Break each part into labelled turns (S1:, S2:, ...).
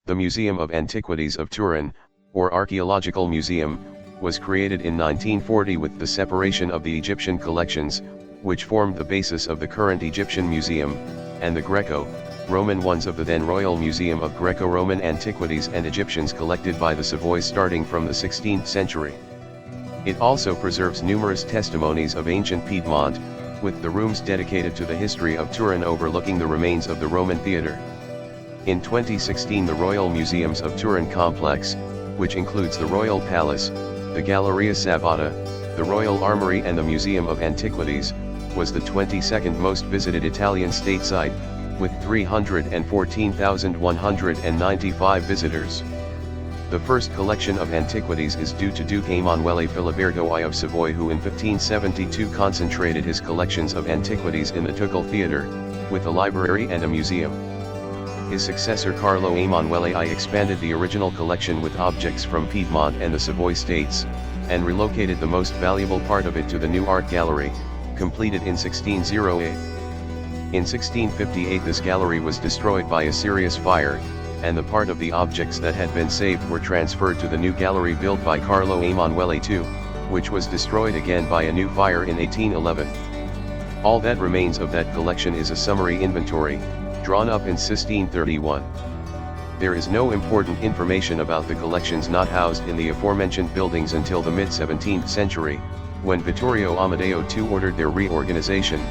S1: The Museum of Antiquities of Turin, or Archaeological Museum, was created in 1940 with the separation of the Egyptian collections, which formed the basis of the current Egyptian Museum, and the Greco-Roman ones of the then Royal Museum of Greco-Roman Antiquities and Egyptians collected by the Savoy starting from the 16th century. It also preserves numerous testimonies of ancient Piedmont, with the rooms dedicated to the history of Turin overlooking the remains of the Roman theatre. In 2016 the Royal Museums of Turin complex, which includes the Royal Palace, the Galleria Sabata, the Royal Armoury and the Museum of Antiquities, was the 22nd most visited Italian state site, with 314,195 visitors. The first collection of antiquities is due to Duke Emanuele Filiberto I of Savoy, who in 1572 concentrated his collections of antiquities in the Ducal Theatre, with a library and a museum. His successor Carlo Emanuele I expanded the original collection with objects from Piedmont and the Savoy states, and relocated the most valuable part of it to the new art gallery, completed in 1608. In 1658 this gallery was destroyed by a serious fire, and the part of the objects that had been saved were transferred to the new gallery built by Carlo Emanuele II, which was destroyed again by a new fire in 1811. All that remains of that collection is a summary inventory, drawn up in 1631. There is no important information about the collections not housed in the aforementioned buildings until the mid-17th century, when Vittorio Amadeo II ordered their reorganization,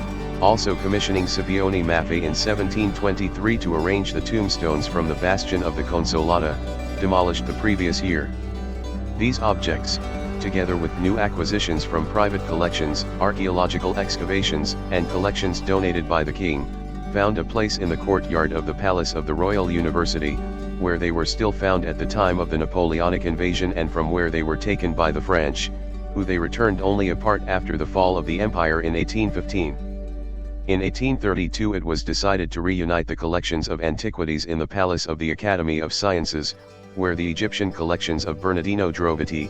S1: also commissioning Scipione Maffei in 1723 to arrange the tombstones from the bastion of the Consolata, demolished the previous year. These objects, together with new acquisitions from private collections, archaeological excavations, and collections donated by the king, found a place in the courtyard of the Palace of the Royal University, where they were still found at the time of the Napoleonic invasion and from where they were taken by the French, who they returned only a part after the fall of the Empire in 1815. In 1832 it was decided to reunite the collections of antiquities in the Palace of the Academy of Sciences, where the Egyptian collections of Bernardino Drovati,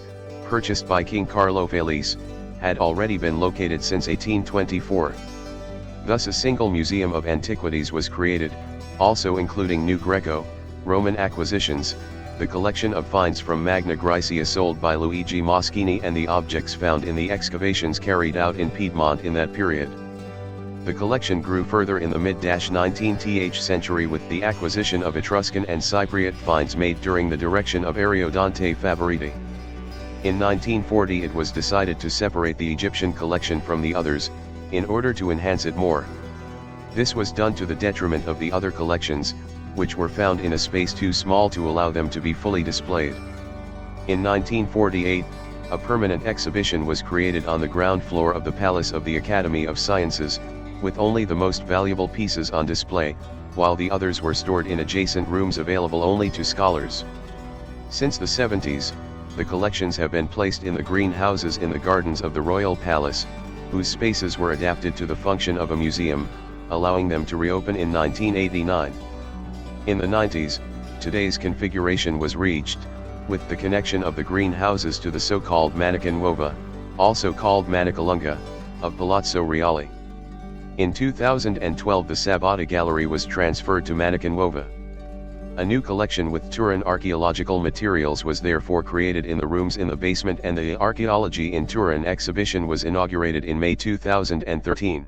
S1: purchased by King Carlo Felice, had already been located since 1824. Thus a single museum of antiquities was created, also including new Greco-Roman acquisitions, the collection of finds from Magna Graecia sold by Luigi Moschini and the objects found in the excavations carried out in Piedmont in that period. The collection grew further in the mid-19th century with the acquisition of Etruscan and Cypriot finds made during the direction of Ariodante Favoriti. In 1940 it was decided to separate the Egyptian collection from the others, in order to enhance it more. This was done to the detriment of the other collections, which were found in a space too small to allow them to be fully displayed. In 1948, a permanent exhibition was created on the ground floor of the Palace of the Academy of Sciences, with only the most valuable pieces on display, while the others were stored in adjacent rooms available only to scholars. Since the 70s, the collections have been placed in the greenhouses in the gardens of the Royal Palace, whose spaces were adapted to the function of a museum, allowing them to reopen in 1989. In the 90s, today's configuration was reached, with the connection of the greenhouses to the so-called Manica Nuova, also called Manica Lunga, of Palazzo Reale. In 2012 the Sabata Gallery was transferred to Manica Nuova. A new collection with Turin archaeological materials was therefore created in the rooms in the basement, and the Archaeology in Turin exhibition was inaugurated in May 2013.